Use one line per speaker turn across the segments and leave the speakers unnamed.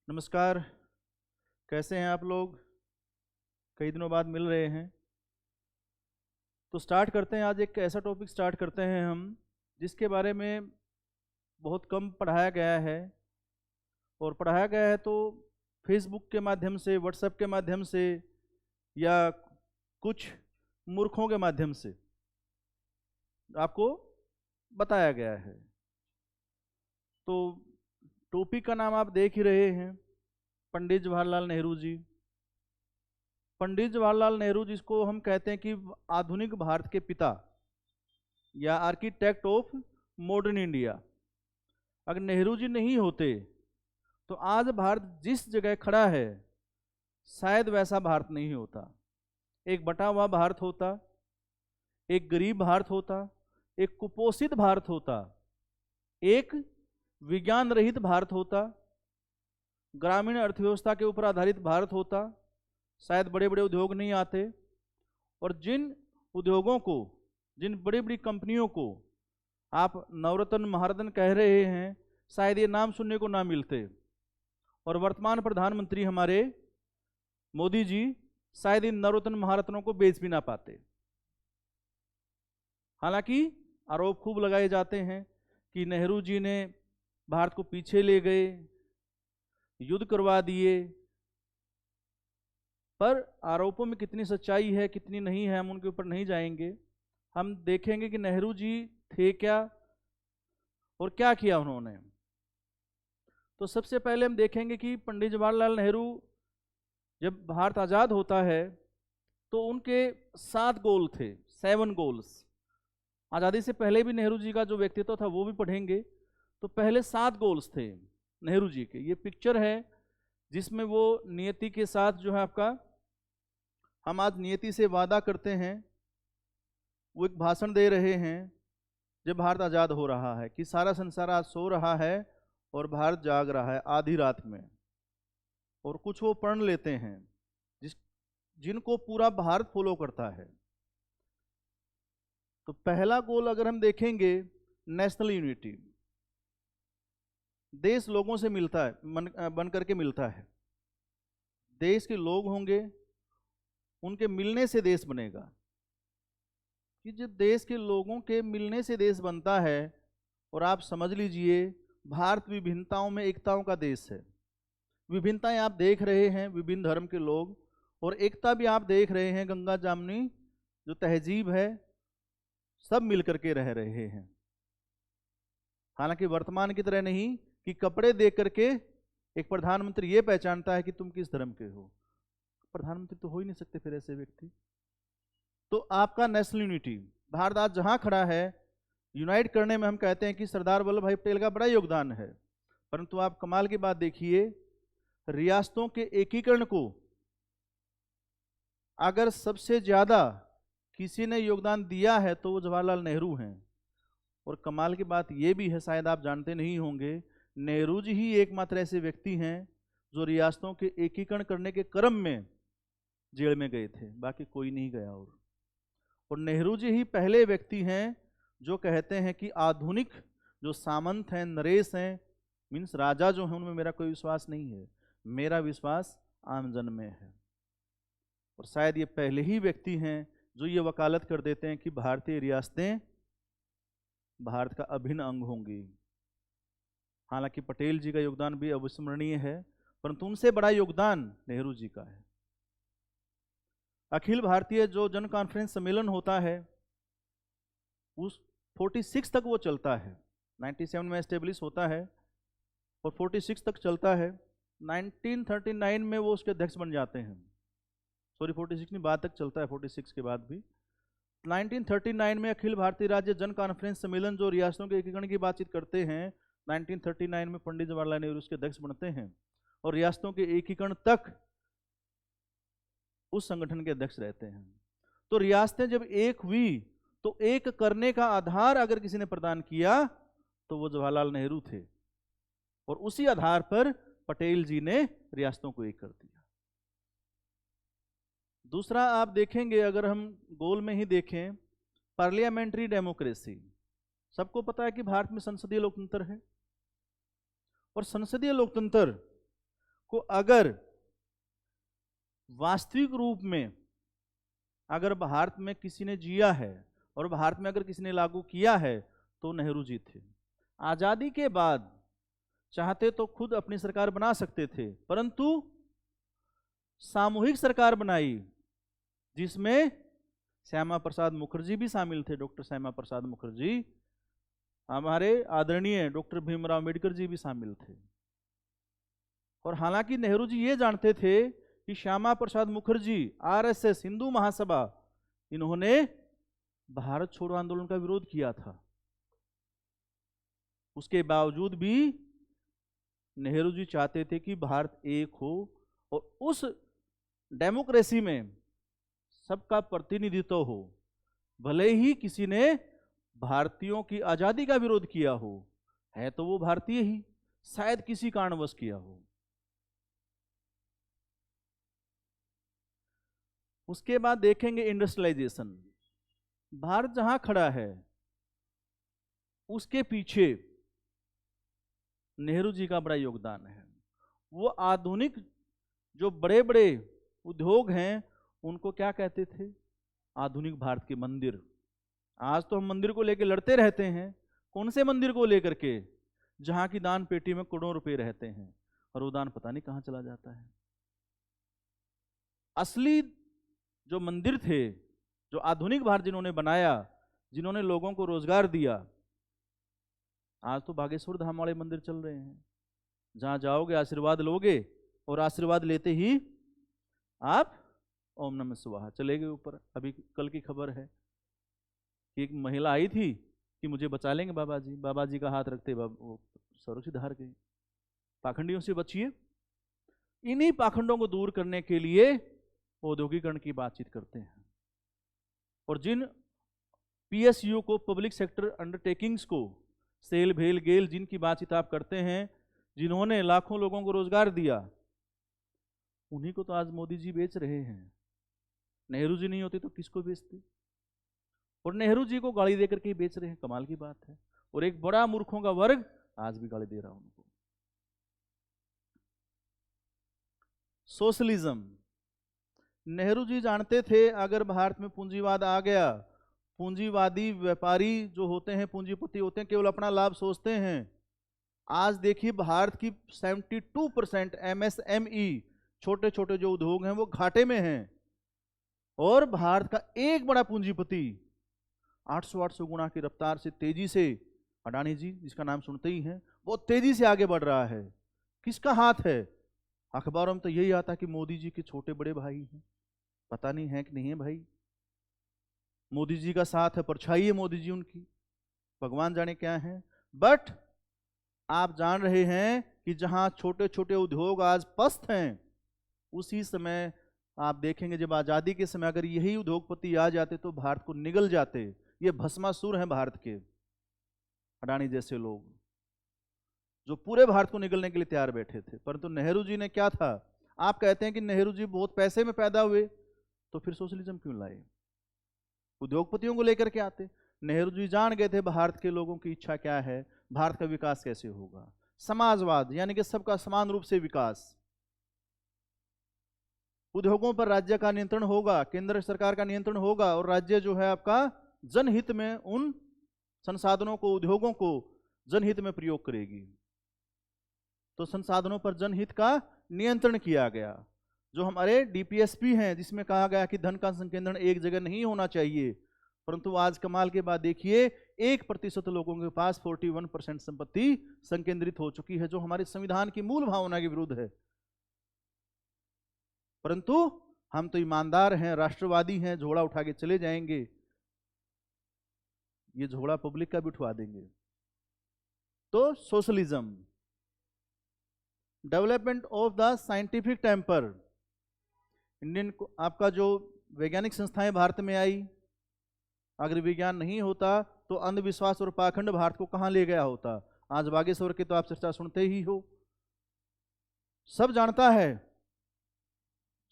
नमस्कार। कैसे हैं आप लोग? कई दिनों बाद मिल रहे हैं तो स्टार्ट करते हैं। आज एक ऐसा टॉपिक स्टार्ट करते हैं हम जिसके बारे में बहुत कम पढ़ाया गया है, और पढ़ाया गया है तो फेसबुक के माध्यम से, व्हाट्सएप के माध्यम से, या कुछ मूर्खों के माध्यम से आपको बताया गया है। तो टॉपिक का नाम आप देख ही रहे हैं, पंडित जवाहरलाल नेहरू जी। पंडित जवाहरलाल नेहरू जिसको हम कहते हैं कि आधुनिक भारत के पिता या आर्किटेक्ट ऑफ मॉडर्न इंडिया। अगर नेहरू जी नहीं होते तो आज भारत जिस जगह खड़ा है शायद वैसा भारत नहीं होता। एक बटा हुआ भारत होता, एक गरीब भारत होता, एक कुपोषित भारत होता, एक विज्ञान रहित भारत होता, ग्रामीण अर्थव्यवस्था के ऊपर आधारित भारत होता। शायद बड़े बड़े उद्योग नहीं आते, और जिन उद्योगों को, जिन बड़ी बड़ी कंपनियों को आप नवरत्न महारत्न कह रहे हैं, शायद ये नाम सुनने को ना मिलते। और वर्तमान प्रधानमंत्री हमारे मोदी जी शायद इन नवरत्न महारत्नों को बेच भी ना पाते। हालांकि आरोप खूब लगाए जाते हैं कि नेहरू जी ने भारत को पीछे ले गए, युद्ध करवा दिए, पर आरोपों में कितनी सच्चाई है कितनी नहीं है हम उनके ऊपर नहीं जाएंगे। हम देखेंगे कि नेहरू जी थे क्या और क्या किया उन्होंने। तो सबसे पहले हम देखेंगे कि पंडित जवाहरलाल नेहरू जब भारत आज़ाद होता है तो उनके 7 गोल थे, 7 गोल्स। आज़ादी से पहले भी नेहरू जी का जो व्यक्तित्व था वो भी पढ़ेंगे। तो पहले 7 गोल्स थे नेहरू जी के। ये पिक्चर है जिसमें वो नियति के साथ जो है आपका, हम आज नियति से वादा करते हैं, वो एक भाषण दे रहे हैं जब भारत आज़ाद हो रहा है कि सारा संसार आज सो रहा है और भारत जाग रहा है आधी रात में। और कुछ वो पढ़ लेते हैं जिनको पूरा भारत फॉलो करता है। तो पहला गोल अगर हम देखेंगे, नेशनल यूनिटी। देश लोगों से मिलता है, बन करके मिलता है। देश के लोग होंगे, उनके मिलने से देश बनेगा। कि जब देश के लोगों के मिलने से देश बनता है, और आप समझ लीजिए भारत विभिन्नताओं में एकताओं का देश है। विभिन्नताएं आप देख रहे हैं, विभिन्न धर्म के लोग, और एकता भी आप देख रहे हैं, गंगा जामनी जो तहजीब है, सब मिल करके रह रहे हैं। हालांकि वर्तमान की तरह नहीं कि कपड़े देख करके एक प्रधानमंत्री ये पहचानता है कि तुम किस धर्म के हो। प्रधानमंत्री तो हो ही नहीं सकते फिर ऐसे व्यक्ति। तो आपका नेशनल यूनिटी, भारत आज जहां खड़ा है यूनाइट करने में हम कहते हैं कि सरदार वल्लभ भाई पटेल का बड़ा योगदान है। परंतु आप कमाल की बात देखिए, रियासतों के एकीकरण को अगर सबसे ज्यादा किसी ने योगदान दिया है तो वो जवाहरलाल नेहरू हैं। और कमाल की बात यह भी है, शायद आप जानते नहीं होंगे, नेहरू जी ही एकमात्र ऐसे व्यक्ति हैं जो रियासतों के एकीकरण करने के क्रम में जेल में गए थे, बाकी कोई नहीं गया। और नेहरू जी ही पहले व्यक्ति हैं जो कहते हैं कि आधुनिक जो सामंत हैं, नरेश हैं, मीन्स राजा जो हैं, उनमें मेरा कोई विश्वास नहीं है, मेरा विश्वास आमजन में है। और शायद ये पहले ही व्यक्ति हैं जो ये वकालत कर देते हैं कि भारतीय रियासतें भारत का अभिन्न अंग होंगी। हालांकि पटेल जी का योगदान भी अविस्मरणीय है, परंतु उनसे बड़ा योगदान नेहरू जी का है। अखिल भारतीय जो जन कॉन्फ्रेंस सम्मेलन होता है उस 46 तक वो चलता है। 97 में एस्टेब्लिश होता है और 46 तक चलता है। 1939 में वो उसके अध्यक्ष बन जाते हैं। सॉरी, 46 नहीं, बाद तक चलता है, 46 के बाद भी। 1939 में अखिल भारतीय राज्य जन कॉन्फ्रेंस सम्मेलन जो रियासतों के एकीकरण की बातचीत करते हैं, 1939 में पंडित जवाहरलाल नेहरू उसके अध्यक्ष बनते हैं और रियासतों के एकीकरण तक उस संगठन के अध्यक्ष रहते हैं। तो रियासतें जब एक हुई तो एक करने का आधार अगर किसी ने प्रदान किया तो वो जवाहरलाल नेहरू थे, और उसी आधार पर पटेल जी ने रियासतों को एक कर दिया। दूसरा आप देखेंगे, अगर हम गोल में ही देखें, पार्लियामेंट्री डेमोक्रेसी। सबको पता है कि भारत में संसदीय लोकतंत्र है, और संसदीय लोकतंत्र को अगर वास्तविक रूप में अगर भारत में किसी ने जिया है और भारत में अगर किसी ने लागू किया है तो नेहरू जी थे। आजादी के बाद चाहते तो खुद अपनी सरकार बना सकते थे, परंतु सामूहिक सरकार बनाई जिसमें श्यामा प्रसाद मुखर्जी भी शामिल थे। डॉक्टर श्यामा प्रसाद मुखर्जी, हमारे आदरणीय डॉक्टर भीमराव अम्बेडकर जी भी शामिल थे। और हालांकि नेहरू जी ये जानते थे कि श्यामा प्रसाद मुखर्जी, आरएसएस, हिंदू महासभा, इन्होंने भारत छोड़ो आंदोलन का विरोध किया था। उसके बावजूद भी नेहरू जी चाहते थे कि भारत एक हो और उस डेमोक्रेसी में सबका प्रतिनिधित्व हो, भले ही किसी ने भारतीयों की आजादी का विरोध किया हो, है तो वो भारतीय ही, शायद किसी कारणवश किया हो। उसके बाद देखेंगे इंडस्ट्रियलाइजेशन। भारत जहां खड़ा है उसके पीछे नेहरू जी का बड़ा योगदान है। वो आधुनिक जो बड़े बड़े उद्योग हैं उनको क्या कहते थे? आधुनिक भारत के मंदिर। आज तो हम मंदिर को लेकर लड़ते रहते हैं। कौन से मंदिर को लेकर के? जहां की दान पेटी में करोड़ों रुपए रहते हैं और वो दान पता नहीं कहां चला जाता है। असली जो मंदिर थे, जो आधुनिक भारत जिन्होंने बनाया, जिन्होंने लोगों को रोजगार दिया, आज तो बागेश्वर धाम वाले मंदिर चल रहे हैं। जहां जाओगे आशीर्वाद लोगे और आशीर्वाद लेते ही आप ओम नमः शिवाय चले गए ऊपर। अभी कल की खबर है कि एक महिला आई थी कि मुझे बचा लेंगे बाबा जी। बाबा जी का हाथ रखते वो सुरक्षित हार गई। पाखंडियों से बचिए। इन्हीं पाखंडों को दूर करने के लिए औद्योगिकरण की बातचीत करते हैं और जिन पीएसयू को, पब्लिक सेक्टर अंडरटेकिंग्स को, सेल, भेल, गेल, जिनकी बातचीत आप करते हैं, जिन्होंने लाखों लोगों को रोजगार दिया, उन्हीं को तो आज मोदी जी बेच रहे हैं। नेहरू जी नहीं होते तो किसको बेचते? और नेहरू जी को गाली देकर के बेच रहे हैं। कमाल की बात है। और एक बड़ा मूर्खों का वर्ग आज भी गाली दे रहा उनको। सोशलिज्म। नेहरू जी जानते थे अगर भारत में पूंजीवाद आ गया, पूंजीवादी व्यापारी जो होते हैं, पूंजीपति होते हैं, केवल अपना लाभ सोचते हैं। आज देखिए भारत की 72% एमएसएमई, छोटे छोटे जो उद्योग हैं, वो घाटे में हैं। और भारत का एक बड़ा पूंजीपति 800 गुना की रफ्तार से तेजी से, अडानी जी जिसका नाम सुनते ही हैं, बहुत तेजी से आगे बढ़ रहा है। किसका हाथ है? अखबारों में तो यही आता कि मोदी जी के छोटे बड़े भाई हैं। पता नहीं है कि नहीं है भाई। मोदी जी का साथ है, परछाई है मोदी जी उनकी, भगवान जाने क्या है। बट आप जान रहे हैं कि जहां छोटे छोटे उद्योग आज पस्त हैं, उसी समय आप देखेंगे जब आजादी के समय अगर यही उद्योगपति आ जाते तो भारत को निगल जाते। ये भस्मासुर हैं भारत के, अडानी जैसे लोग जो पूरे भारत को निगलने के लिए तैयार बैठे थे। परंतु नेहरू जी ने क्या था? आप कहते हैं कि नेहरू जी बहुत पैसे में पैदा हुए, तो फिर सोशलिज्म क्यों लाए? उद्योगपतियों को लेकर के आते। नेहरू जी जान गए थे भारत के लोगों की इच्छा क्या है, भारत का विकास कैसे होगा। समाजवाद, यानी कि सबका समान रूप से विकास। उद्योगों पर राज्य का नियंत्रण होगा, केंद्र सरकार का नियंत्रण होगा, और राज्य जो है आपका जनहित में उन संसाधनों को, उद्योगों को जनहित में प्रयोग करेगी। तो संसाधनों पर जनहित का नियंत्रण किया गया। जो हमारे डीपीएसपी हैं, जिसमें कहा गया कि धन का संकेंद्रण एक जगह नहीं होना चाहिए, परंतु आज कमाल के बाद देखिए 1% लोगों के पास 41% संपत्ति संकेंद्रित हो चुकी है, जो हमारे संविधान की मूल भावना के विरुद्ध है। परंतु हम तो ईमानदार हैं, राष्ट्रवादी हैं, झोला उठा के चले जाएंगे। ये झोला पब्लिक का भी उठवा देंगे। तो socialism, development of the scientific temper. Indian आपका जो वैज्ञानिक संस्थाएं भारत में आई, अगर विज्ञान नहीं होता तो अंधविश्वास और पाखंड भारत को कहां ले गया होता। आज बागेश्वर की तो आप चर्चा सुनते ही हो। सब जानता है,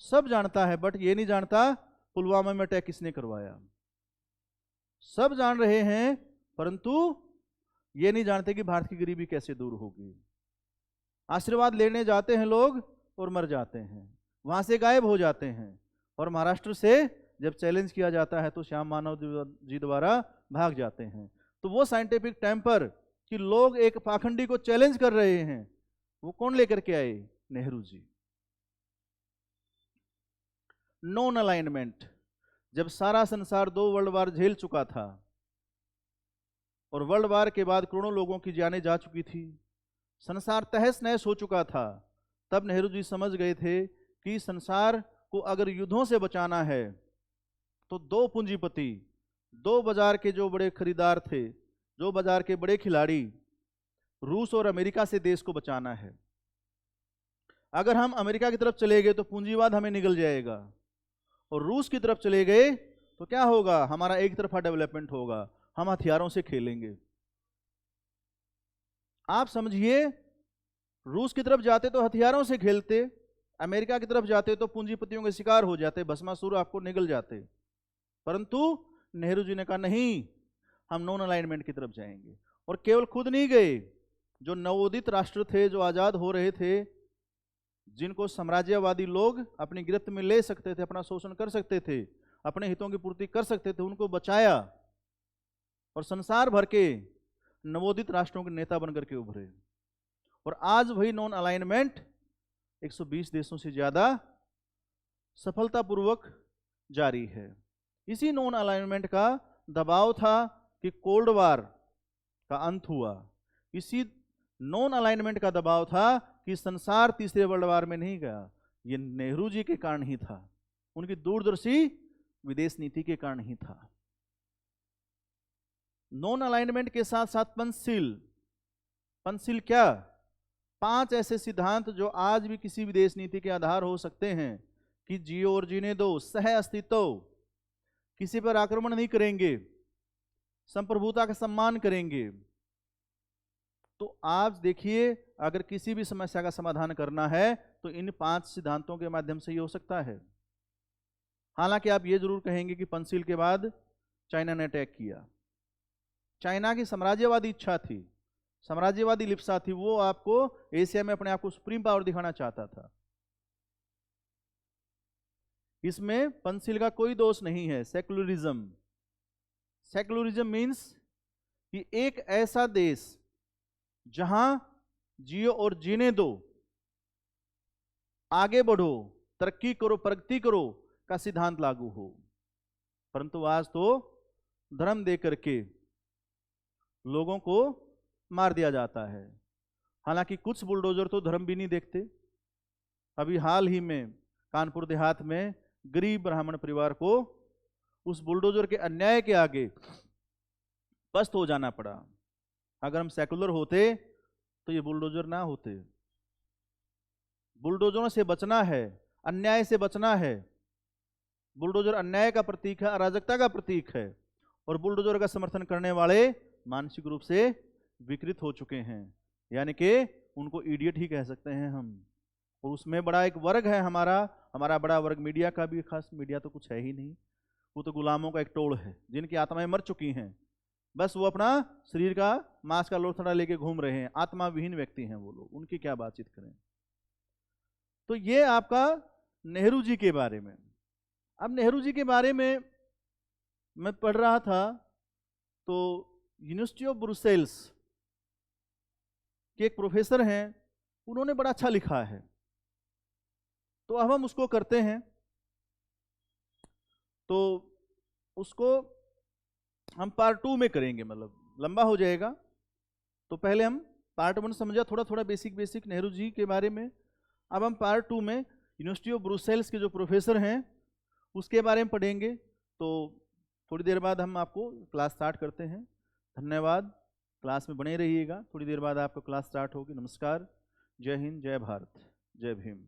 सब जानता है, बट ये नहीं जानता पुलवामा में अटैक किसने करवाया। सब जान रहे हैं, परंतु ये नहीं जानते कि भारत की गरीबी कैसे दूर होगी। आशीर्वाद लेने जाते हैं लोग, और मर जाते हैं, वहाँ से गायब हो जाते हैं। और महाराष्ट्र से जब चैलेंज किया जाता है तो श्याम मानव जी द्वारा भाग जाते हैं। तो वो साइंटिफिक टेम्पर कि लोग एक पाखंडी को चैलेंज कर रहे हैं, वो कौन लेकर के आए? नेहरू जी। नॉन अलाइनमेंट, जब सारा संसार 2 वर्ल्ड वार झेल चुका था और वर्ल्ड वार के बाद करोड़ों लोगों की जानें जा चुकी थी, संसार तहस नहस हो चुका था, तब नेहरू जी समझ गए थे कि संसार को अगर युद्धों से बचाना है तो 2 पूंजीपति, 2 बाजार के जो बड़े खरीदार थे, जो बाजार के बड़े खिलाड़ी, रूस और अमेरिका से देश को बचाना है। अगर हम अमेरिका की तरफ चले गए तो पूंजीवाद हमें निगल जाएगा, और रूस की तरफ चले गए तो क्या होगा? हमारा एक तरफा डेवलपमेंट होगा, हम हथियारों से खेलेंगे। आप समझिए, रूस की तरफ जाते तो हथियारों से खेलते, अमेरिका की तरफ जाते तो पूंजीपतियों के शिकार हो जाते, भस्मासुर आपको निगल जाते। परंतु नेहरू जी ने कहा नहीं, हम नॉन अलाइनमेंट की तरफ जाएंगे। और केवल खुद नहीं गए, जो नवोदित राष्ट्र थे, जो आजाद हो रहे थे, जिनको साम्राज्यवादी लोग अपनी गिरफ्त में ले सकते थे, अपना शोषण कर सकते थे, अपने हितों की पूर्ति कर सकते थे, उनको बचाया और संसार भर के नवोदित राष्ट्रों के नेता बनकर के उभरे। और आज वही नॉन अलाइनमेंट 120 देशों से ज्यादा सफलतापूर्वक जारी है। इसी नॉन अलाइनमेंट का दबाव था कि कोल्ड वार का अंत हुआ। इसी नॉन अलाइनमेंट का दबाव था कि संसार तीसरे वर्ल्ड वार में नहीं गया, ये नेहरू जी के कारण ही था, उनकी दूरदर्शी विदेश नीति के कारण ही था। नॉन अलाइनमेंट के साथ साथ पंचशील। पंचशील क्या? 5 ऐसे सिद्धांत जो आज भी किसी विदेश नीति के आधार हो सकते हैं कि जियो और जीने दो, सह अस्तित्व, किसी पर आक्रमण नहीं करेंगे, संप्रभुता का सम्मान करेंगे। तो आप देखिए, अगर किसी भी समस्या का समाधान करना है तो इन 5 सिद्धांतों के माध्यम से ही हो सकता है। हालांकि आप ये जरूर कहेंगे कि पंचशील के बाद चाइना ने अटैक किया। चाइना की साम्राज्यवादी इच्छा थी, साम्राज्यवादी लिप्सा थी, वो आपको एशिया में अपने आप को सुप्रीम पावर दिखाना चाहता था। इसमें पंचशील का कोई दोष नहीं है। सेकुलरिज्म, सेकुलरिज्म मीन्स कि एक ऐसा देश जहां जियो और जीने दो, आगे बढ़ो, तरक्की करो, प्रगति करो का सिद्धांत लागू हो। परंतु आज तो धर्म दे करके लोगों को मार दिया जाता है। हालांकि कुछ बुलडोजर तो धर्म भी नहीं देखते। अभी हाल ही में कानपुर देहात में गरीब ब्राह्मण परिवार को उस बुलडोजर के अन्याय के आगे पस्त हो जाना पड़ा। अगर हम सेकुलर होते तो ये बुलडोजर ना होते। बुलडोजरों से बचना है, अन्याय से बचना है। बुलडोजर अन्याय का प्रतीक है, अराजकता का प्रतीक है, और बुलडोजर का समर्थन करने वाले मानसिक रूप से विकृत हो चुके हैं, यानी कि उनको इडियट ही कह सकते हैं हम। और उसमें बड़ा एक वर्ग है हमारा बड़ा वर्ग, मीडिया का भी, खास मीडिया तो कुछ है ही नहीं, वो तो गुलामों का एक टोल है जिनकी आत्माएं मर चुकी हैं। बस वो अपना शरीर का मांस का लोथड़ा लेके घूम रहे हैं, आत्मा विहीन व्यक्ति हैं वो लोग, उनकी क्या बातचीत करें। तो ये आपका नेहरू जी के बारे में। अब नेहरू जी के बारे में मैं पढ़ रहा था तो यूनिवर्सिटी ऑफ ब्रुसेल्स के एक प्रोफेसर हैं, उन्होंने बड़ा अच्छा लिखा है, तो अब हम उसको करते हैं। तो उसको हम पार्ट 2 में करेंगे, मतलब लंबा हो जाएगा। तो पहले हम पार्ट 1 समझा, थोड़ा थोड़ा बेसिक नेहरू जी के बारे में। अब हम पार्ट 2 में यूनिवर्सिटी ऑफ ब्रुसेल्स के जो प्रोफेसर हैं उसके बारे में पढ़ेंगे। तो थोड़ी देर बाद हम आपको क्लास स्टार्ट करते हैं। धन्यवाद, क्लास में बने रहिएगा, थोड़ी देर बाद आपको क्लास स्टार्ट होगी। नमस्कार, जय हिंद, जय भारत, जय भीम।